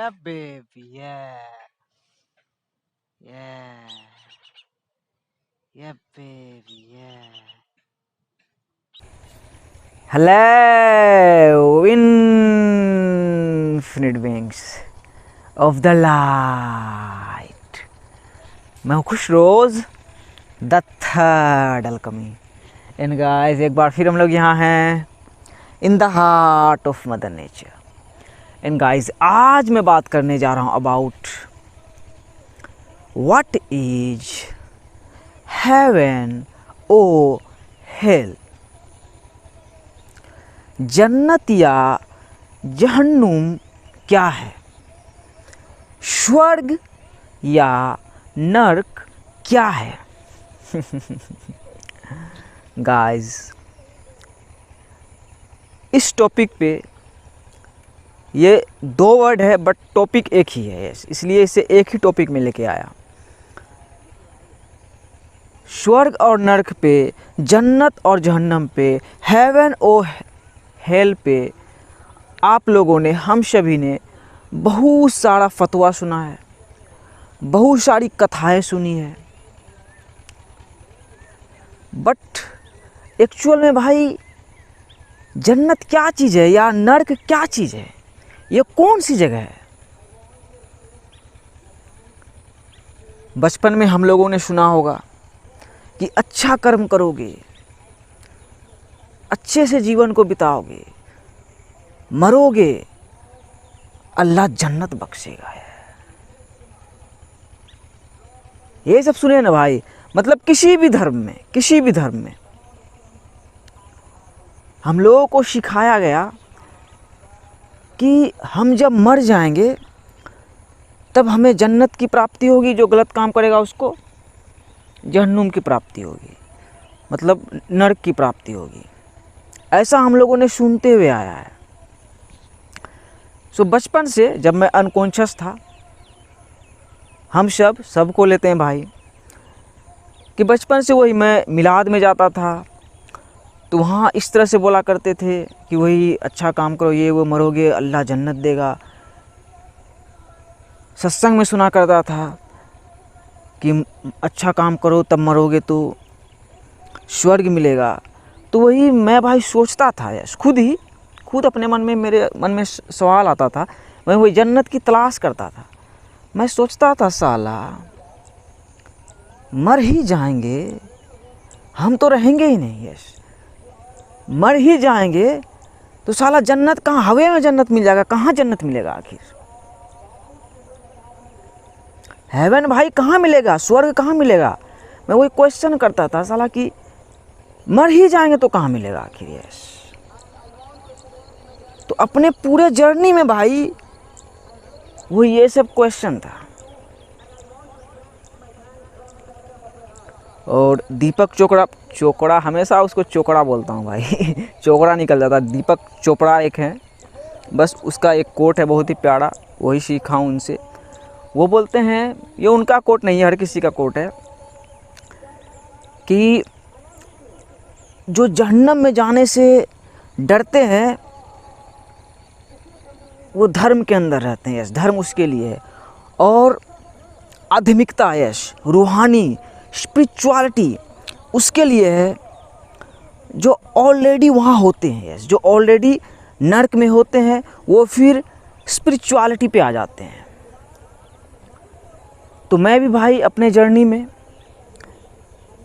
Yeah, baby. Yeah. Yeah. Yeah, baby. Yeah. Hello, infinite beings of the light. मैं हूँ खुश रोज the third alchemy. And guys, एक बार फिर हम लोग यहाँ हैं in the heart of mother nature. And guys, आज मैं बात करने जा रहा हूँ about what is heaven or hell. जन्नत या जहन्नुम क्या है? स्वर्ग या नर्क क्या है? गाइस, इस टॉपिक पे ये दो वर्ड है बट टॉपिक एक ही है, इसलिए इसे एक ही टॉपिक में लेके आया। स्वर्ग और नर्क पे, जन्नत और जहन्नम पे, हेवन और हेल पे आप लोगों ने, हम सभी ने बहुत सारा फतवा सुना है, बहुत सारी कथाएं सुनी है, बट एक्चुअल में भाई जन्नत क्या चीज़ है या नर्क क्या चीज़ है? ये कौन सी जगह है? बचपन में हम लोगों ने सुना होगा कि अच्छा कर्म करोगे, अच्छे से जीवन को बिताओगे, मरोगे, अल्लाह जन्नत बख्शेगा। ये सब सुने ना भाई। मतलब किसी भी धर्म में हम लोगों को सिखाया गया कि हम जब मर जाएंगे तब हमें जन्नत की प्राप्ति होगी, जो गलत काम करेगा उसको जहन्नुम की प्राप्ति होगी, मतलब नरक की प्राप्ति होगी। ऐसा हम लोगों ने सुनते हुए आया है। सो बचपन से जब मैं अनकॉन्शियस था, हम सबको लेते हैं भाई, कि बचपन से वही मैं मिलाद में जाता था तो वहाँ इस तरह से बोला करते थे कि वही अच्छा काम करो, ये वो, मरोगे अल्लाह जन्नत देगा। सत्संग में सुना करता था कि अच्छा काम करो तब मरोगे तो स्वर्ग मिलेगा। तो वही मैं भाई सोचता था, यस, खुद अपने मन में, मेरे मन में सवाल आता था, मैं वही जन्नत की तलाश करता था। मैं सोचता था साला मर ही जाएंगे, हम तो रहेंगे ही नहीं, यस, मर ही जाएंगे तो साला जन्नत कहाँ? हवे में जन्नत मिल जाएगा, कहाँ जन्नत मिलेगा आखिर? हेवन भाई कहाँ मिलेगा? स्वर्ग कहाँ मिलेगा? मैं वही क्वेश्चन करता था साला कि मर ही जाएंगे तो कहाँ मिलेगा आखिर? यस। तो अपने पूरे जर्नी में भाई वो ये सब क्वेश्चन था। और दीपक चोपड़ा हमेशा उसको चोकड़ा बोलता हूँ भाई चोकड़ा निकल जाता। दीपक चोपड़ा एक है, बस उसका एक कोट है बहुत ही प्यारा, वही सीखा हूँ उनसे। वो बोलते हैं, ये उनका कोट नहीं है, हर किसी का कोट है, कि जो जहन्नम में जाने से डरते हैं वो धर्म के अंदर रहते हैं, यस, धर्म उसके लिए है। और आध्यात्मिकता, यस, रूहानी स्पिरिचुअलिटी उसके लिए है जो ऑलरेडी वहाँ होते हैं, यस, जो ऑलरेडी नर्क में होते हैं, वो फिर स्पिरिचुअलिटी पे आ जाते हैं। तो मैं भी भाई अपने जर्नी में,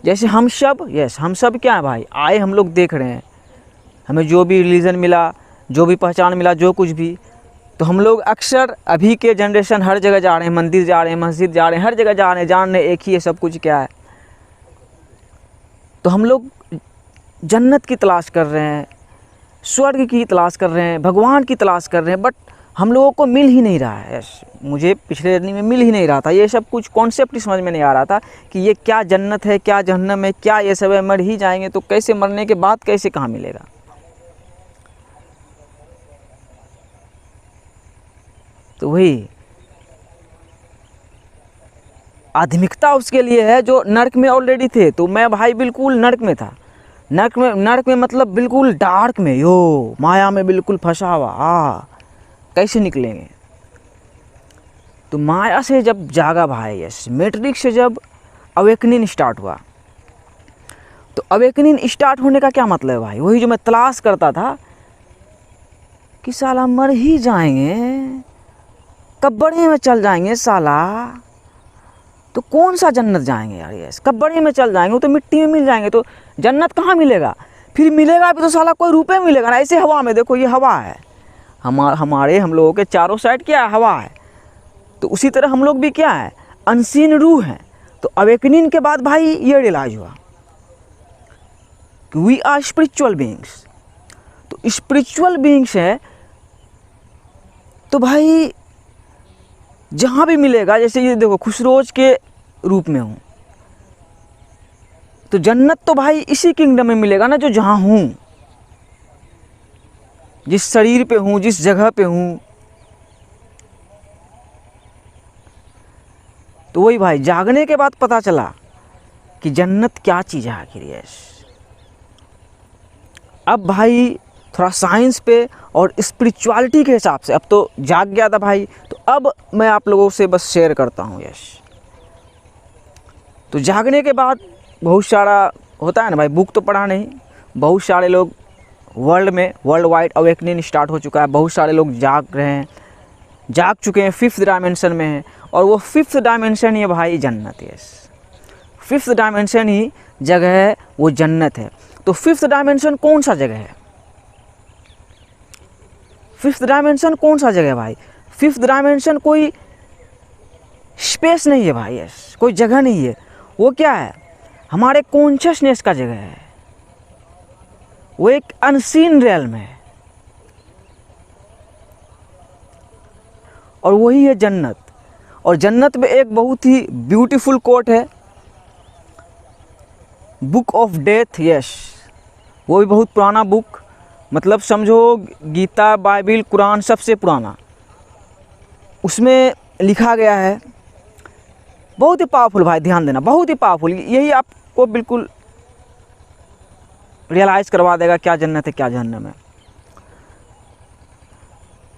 जैसे हम सब क्या है भाई, आए हम लोग देख रहे हैं, हमें जो भी रिलीजन मिला, जो भी पहचान मिला, जो कुछ भी, तो हम लोग अक्सर अभी के जनरेशन हर जगह जा रहे हैं, मंदिर जा रहे हैं, मस्जिद जा रहे हैं, हर जगह जा रहे हैं, जान रहे एक ही है सब कुछ क्या है। तो हम लोग जन्नत की तलाश कर रहे हैं, स्वर्ग की तलाश कर रहे हैं, भगवान की तलाश कर रहे हैं, बट हम लोगों को मिल ही नहीं रहा है। मुझे पिछले जर्नी में मिल ही नहीं रहा था, ये सब कुछ कॉन्सेप्ट ही समझ में नहीं आ रहा था कि ये क्या जन्नत है, क्या जहन्नम है, क्या ये सब है। मर ही जाएंगे तो कैसे, मरने के बाद कैसे, कहाँ मिलेगा? तो वही आध्यात्मिकता उसके लिए है जो नर्क में ऑलरेडी थे। तो मैं भाई बिल्कुल नर्क में था, नर्क में मतलब बिल्कुल डार्क में, यो माया में बिल्कुल फंसा हुआ। कैसे निकलेंगे? तो माया से जब जागा भाई, यस, मैट्रिक्स से जब अवेकनिंग स्टार्ट हुआ, तो अवेकनिंग स्टार्ट होने का क्या मतलब है भाई? वही जो मैं तलाश करता था कि साला मर ही जाएंगे, कब्बड़े में चल जाएंगे साला, तो कौन सा जन्नत जाएंगे यार, यस, कब्बड़े में चल जाएंगे, वो तो मिट्टी में मिल जाएंगे, तो जन्नत कहाँ मिलेगा? फिर मिलेगा भी तो साला कोई रुपए मिलेगा ना, ऐसे हवा में। देखो ये हवा है, हम लोगों के चारों साइड क्या है? हवा है। तो उसी तरह हम लोग भी क्या है? अनसीन रूह हैं। तो अवेकनिंग के बाद भाई ये रियलाइज हुआ कि वी आर स्पिरिचुअल बीइंग्स। तो स्पिरिचुअल बीइंग्स है तो भाई जहाँ भी मिलेगा, जैसे ये देखो खुशरोज के रूप में हूँ, तो जन्नत तो भाई इसी किंगडम में मिलेगा ना जो जहाँ हूँ, जिस शरीर पे हूँ, जिस जगह पे हूँ। तो वही भाई जागने के बाद पता चला कि जन्नत क्या चीज़ है आखिर। यस, अब भाई थोड़ा साइंस पे और स्पिरिचुअलिटी के हिसाब से अब तो जाग गया था भाई, तो अब मैं आप लोगों से बस शेयर करता हूँ। यस, तो जागने के बाद बहुत सारा होता है ना भाई, बुक तो पढ़ा नहीं, बहुत सारे लोग वर्ल्ड वाइड अवेकनिंग स्टार्ट हो चुका है, बहुत सारे लोग जाग रहे हैं, जाग चुके हैं, 5th डायमेंशन में हैं, और वो 5th डायमेंशन ही है भाई जन्नत। यस, 5th डायमेंशन ही जगह है, वो जन्नत है। तो 5th डायमेंशन कौन सा जगह है? 5th डायमेंशन कौन सा जगह है भाई? 5th डायमेंशन कोई स्पेस नहीं है भाई, यस, कोई जगह नहीं है। वो क्या है? हमारे कॉन्शियसनेस का जगह है, वो एक अनसीन रियल्म है, और वही है जन्नत। और जन्नत में एक बहुत ही ब्यूटीफुल कोट है, बुक ऑफ डेथ। यस, वो भी बहुत पुराना बुक, मतलब समझो गीता, बाइबिल, कुरान सबसे पुराना, उसमें लिखा गया है। बहुत ही पावरफुल भाई, ध्यान देना, बहुत ही पावरफुल। यही आपको बिल्कुल रियलाइज़ करवा देगा क्या जन्नत है क्या जहन्नम है।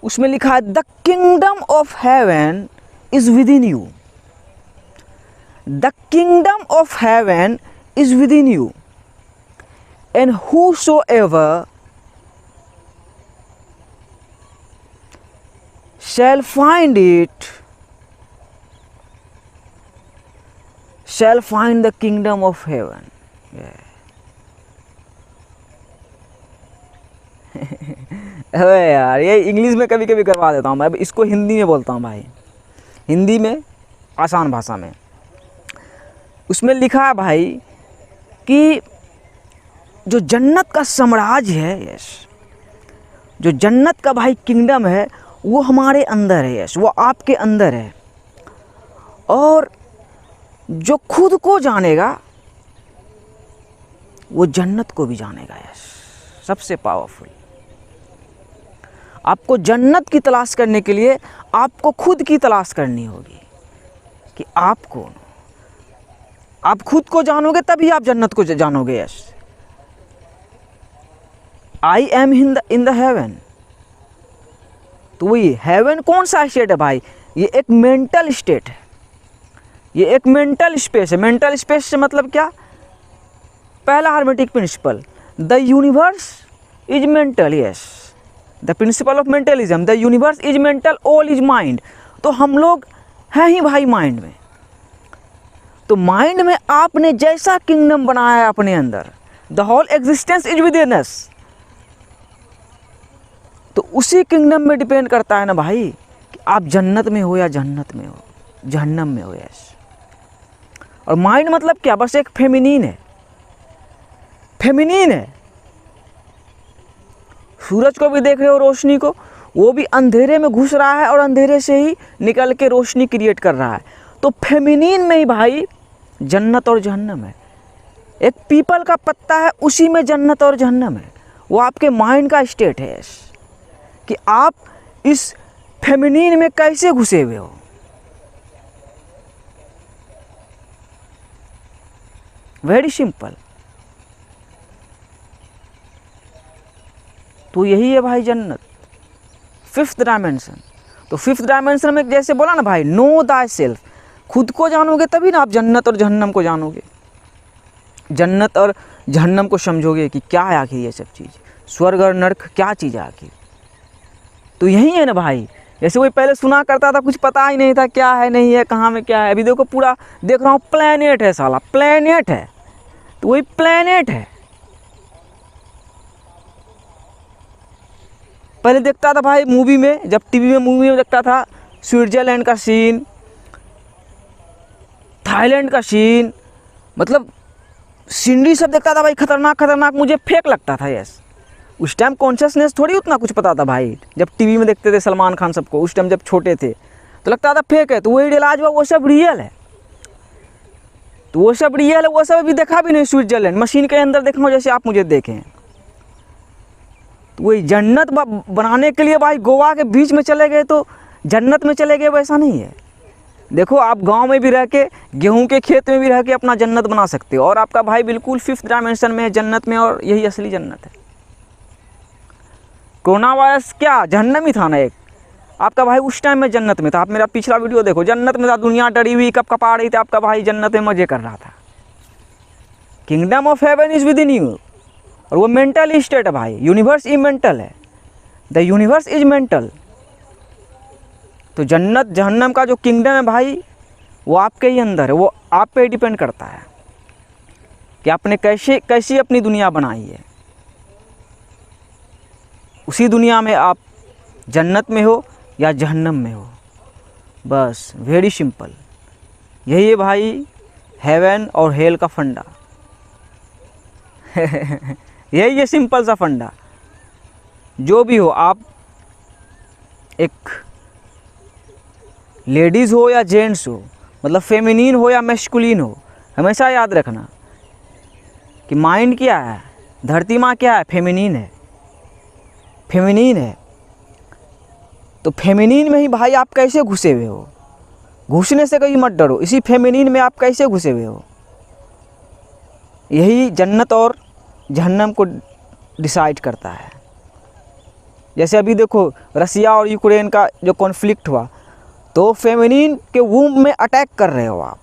उसमें लिखा है the kingdom of heaven is with in you, the kingdom of heaven is with in you, and whosoever shall find it shall find the kingdom of heaven. अरे यार, ये इंग्लिश में कभी कभी करवा देता हूँ मैं, अब इसको हिंदी में बोलता हूँ भाई, हिंदी में आसान भाषा में। उसमें लिखा है भाई कि जो जन्नत का साम्राज्य है, यस, जो जन्नत का भाई किंगडम है, वो हमारे अंदर है। यस, वो आपके अंदर है, और जो खुद को जानेगा वो जन्नत को भी जानेगा। यस, सबसे पावरफुल। आपको जन्नत की तलाश करने के लिए आपको खुद की तलाश करनी होगी कि आप कौन। आप खुद को जानोगे तभी आप जन्नत को जानोगे। Yes, I am in the heaven. तो वही हेवन कौन सा स्टेट है भाई? ये एक मेंटल स्टेट है, ये एक मेंटल स्पेस है। मेंटल स्पेस से मतलब क्या? पहला hermetic principle, the universe is mental. Yes, the principle of mentalism, the universe is mental, all is mind. तो हम लोग हैं ही भाई माइंड में। तो माइंड में आपने जैसा किंगडम बनाया है अपने अंदर, the whole existence is within us, तो उसी किंगडम में डिपेंड करता है ना भाई कि आप जन्नत में हो या जन्नत में हो, जहन्नम में हो। यस, और माइंड मतलब क्या? बस एक फेमिनीन है, फेमिनीन है। सूरज को भी देख रहे हो, रोशनी को, वो भी अंधेरे में घुस रहा है और अंधेरे से ही निकल के रोशनी क्रिएट कर रहा है। तो फेमिनीन में ही भाई जन्नत और जहन्नम है। एक पीपल का पत्ता है, उसी में जन्नत और जहन्नम है। वो आपके माइंड का स्टेट है कि आप इस फेमिनीन में कैसे घुसे हुए हो। Very simple. तो यही है भाई जन्नत, 5th डायमेंशन। तो फिफ्थ डायमेंशन में जैसे बोला ना भाई, नो दाई सेल्फ, खुद को जानोगे तभी ना आप जन्नत और जहन्नम को जानोगे, जन्नत और जहन्नम को समझोगे कि क्या है आखिर ये सब चीज़, स्वर्ग और नर्क क्या चीज़ है आखिर। तो यही है ना भाई, जैसे वही पहले सुना करता था, कुछ पता ही नहीं था क्या है नहीं है, कहाँ में क्या है। अभी देखो पूरा देख रहा हूँ, प्लैनेट है साला, प्लैनेट है, तो वही प्लैनेट है। पहले देखता था भाई मूवी में, जब टीवी में मूवी में देखता था, स्विट्ज़रलैंड का सीन, थाईलैंड का सीन, मतलब सीनरी सब देखता था भाई, खतरनाक खतरनाक, मुझे फेक लगता था। यस, उस टाइम कॉन्शियसनेस थोड़ी उतना कुछ पता था भाई, जब टीवी में देखते थे सलमान खान सबको, उस टाइम जब छोटे थे तो लगता था फेक है, तो वही रियलाइज हुआ वो सब रियल है, तो वो सब रियल है, वो सब अभी देखा भी नहीं। स्विट्ज़रलैंड मशीन के अंदर देखा हूँ जैसे आप मुझे देखें, तो वही जन्नत बनाने के लिए भाई गोवा के बीच में चले गए तो जन्नत में चले गए, वैसा नहीं है। देखो आप गांव में भी रह के, गेहूं के खेत में भी रह के अपना जन्नत बना सकते हो, और आपका भाई बिल्कुल फिफ्थ डायमेंशन में है, जन्नत में, और यही असली जन्नत है। कोरोना वायरस क्या जहन्नम ही था ना एक, आपका भाई उस टाइम में जन्नत में था। आप मेरा पिछला वीडियो देखो, जन्नत में था, दुनिया डरी हुई कब कपा रही थी, आपका भाई जन्नत में मजे कर रहा था। Kingdom of heaven is with in you, और वो मेंटल स्टेट है भाई, यूनिवर्स ही मेंटल है, द यूनिवर्स इज मेंटल। तो जन्नत जहन्नम का जो किंगडम है भाई, वो आपके ही अंदर है, वो आप पे डिपेंड करता है कि आपने कैसी अपनी दुनिया बनाई है। उसी दुनिया में आप जन्नत में हो या जहन्नम में हो, बस वेरी सिंपल। यही है भाई हेवन और हेल का फंडा। यही है सिंपल सा फंडा। जो भी हो, आप एक लेडीज़ हो या जेंट्स हो, मतलब फेमिनिन हो या मैस्कुलिन हो, हमेशा याद रखना कि माइंड क्या है, धरती माँ क्या है, फेमिनिन है, फेमिनिन है। तो फेमिनिन में ही भाई आप कैसे घुसे हुए हो, घुसने से कहीं मत डरो, इसी फेमिनिन में आप कैसे घुसे हुए हो, यही जन्नत और जहन्नम को डिसाइड करता है। जैसे अभी देखो रसिया और यूक्रेन का जो कॉन्फ्लिक्ट हुआ, तो फेमिनिन के वूम्ब में अटैक कर रहे हो आप,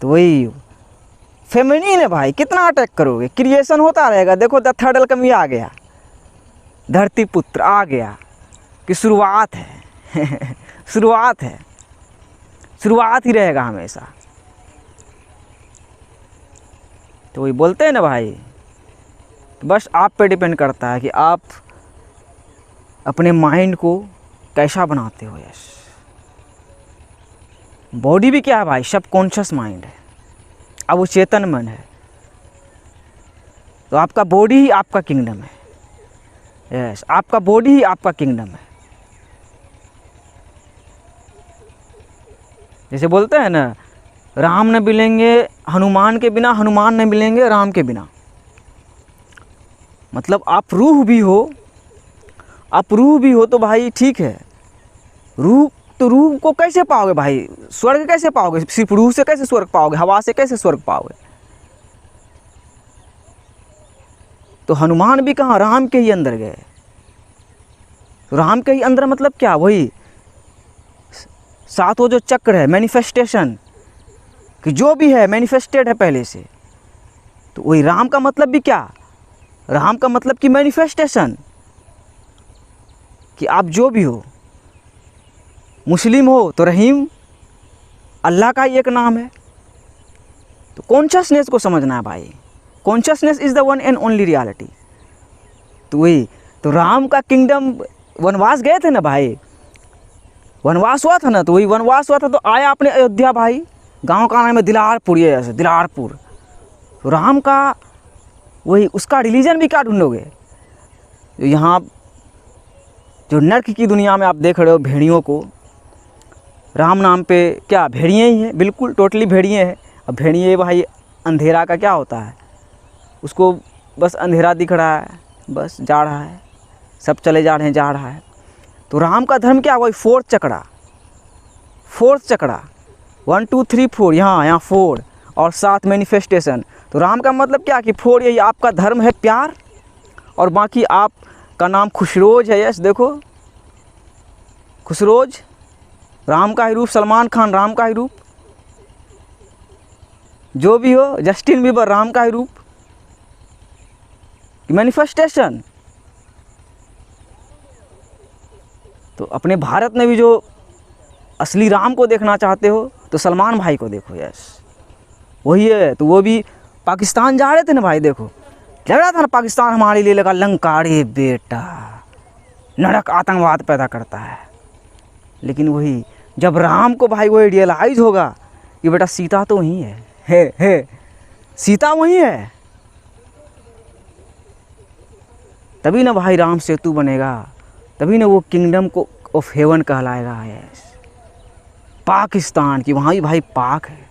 तो वही फेमिनिन है भाई, कितना अटैक करोगे, क्रिएशन होता रहेगा। देखो द थर्ड अल्केमी आ गया, धरती पुत्र आ गया, कि शुरुआत है। शुरुआत है, शुरुआत ही रहेगा हमेशा। तो वही बोलते हैं ना भाई, बस आप पे डिपेंड करता है कि आप अपने माइंड को कैसा बनाते हो। यस, बॉडी भी क्या है भाई, सब कॉन्शियस माइंड है, अब वो चेतन मन है, तो आपका बॉडी ही आपका किंगडम है। यस, आपका बॉडी ही आपका किंगडम है। जैसे बोलते हैं ना, राम न मिलेंगे हनुमान के बिना, हनुमान न मिलेंगे राम के बिना। मतलब आप रूह भी हो, आप रूह भी हो तो भाई ठीक है, रूह तो रूह को कैसे पाओगे भाई, स्वर्ग कैसे पाओगे, सिर्फ रूह से कैसे स्वर्ग पाओगे, हवा से कैसे स्वर्ग पाओगे। तो हनुमान भी कहाँ, राम के ही अंदर गए। तो राम के ही अंदर मतलब क्या, वही सातों जो चक्र है, मैनिफेस्टेशन, कि जो भी है मैनिफेस्टेड है पहले से। तो वही राम का मतलब भी क्या, राम का मतलब कि मैनिफेस्टेशन, कि आप जो भी हो, मुस्लिम हो तो रहीम अल्लाह का ही एक नाम है। तो कॉन्शियसनेस को समझना है भाई, consciousness is the one and only reality. तो वही, तो राम का किंगडम, वनवास गए थे ना भाई, वनवास हुआ था ना, तो वही वनवास हुआ था, तो आया अपने अयोध्या भाई, गांव का नाम है दिलारपुर, ये ऐसे दिलारपुर। तो राम का वही, उसका रिलीजन भी क्या ढूंढोगे, जो यहाँ जो नर्क की दुनिया में आप देख रहे हो भेड़ियों को, राम नाम पे क्या भेड़िए ही हैं, बिल्कुल टोटली भेड़िए हैं। अब भेड़िए भाई, अंधेरा का क्या होता है, उसको बस अंधेरा दिख रहा है, बस जा रहा है, सब चले जा रहे हैं, जा रहा है। तो राम का धर्म क्या, वही फोर्थ चक्रा, फोर्थ चक्रा, 1 2 3 4, यहाँ 4 और 7 मैनिफेस्टेशन। तो राम का मतलब क्या कि 4, यही आपका धर्म है, प्यार, और बाकी आपका नाम खुशरोज है। यस, देखो खुसरोज राम का ही रूप, सलमान खान राम का ही रूप, जो भी हो, जस्टिन बीबर राम का ही रूप, मैनिफेस्टेशन। तो अपने भारत में भी जो असली राम को देखना चाहते हो तो सलमान भाई को देखो, यस वही है। तो वो भी पाकिस्तान जा रहे थे ना भाई, देखो लग रहा था ना पाकिस्तान हमारे लिए लगा लंका, अरे बेटा नरक आतंकवाद पैदा करता है। लेकिन वही जब राम को भाई वही रियलाइज होगा कि बेटा सीता तो वही है, सीता वही है, तभी ना भाई राम सेतु बनेगा, तभी ना वो किंगडम को ऑफ हेवन कहलाएगा। यस पाकिस्तान की, वहाँ भी भाई पाक है।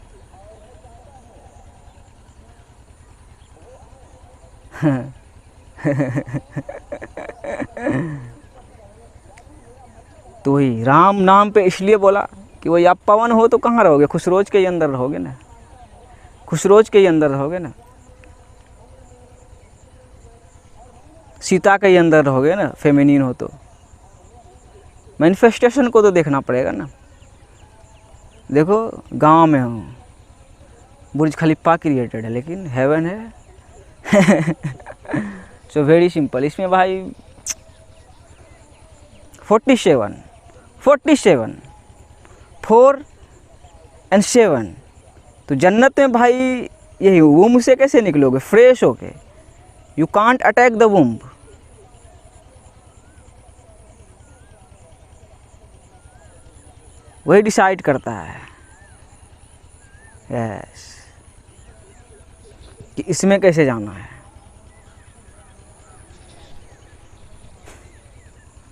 तो वही राम नाम पे इसलिए बोला कि वही आप पवन हो तो कहाँ रहोगे, खुसरोज के ही अंदर रहोगे ना, खुसरोज के ही अंदर रहोगे ना, सीता के ही अंदर रहोगे ना, फेमिनिन हो तो। मैनिफेस्टेशन को तो देखना पड़ेगा ना। देखो गांव में हूँ, बुर्ज खलीफा क्रिएटेड है लेकिन हेवन है। So very simple. इसमें भाई 47 4 और 7, तो जन्नत में भाई यही वुम्ब से कैसे निकलोगे फ्रेश होके, you can't attack the womb. वही डिसाइड करता है यस कि इसमें कैसे जाना है।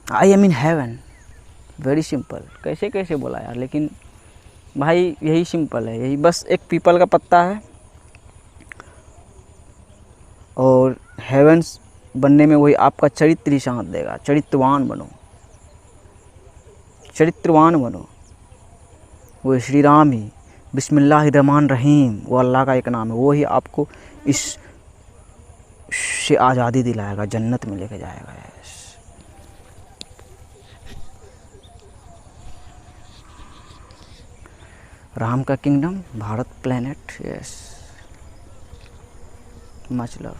आई am in heaven, very simple. कैसे कैसे बोला यार, लेकिन भाई यही सिंपल है। यही बस एक पीपल का पत्ता है और हेवन्स बनने में वही आपका चरित्र ही साथ देगा। चरित्रवान बनो, चरित्रवान बनो। वो श्री राम ही बिस्मिल्लाहिर्रहमानिर्रहीम, वो अल्लाह का एक नाम है, वो ही आपको इस से आज़ादी दिलाएगा, जन्नत में लेके जाएगा। यस राम का kingdom, Bharat planet. Yes much love.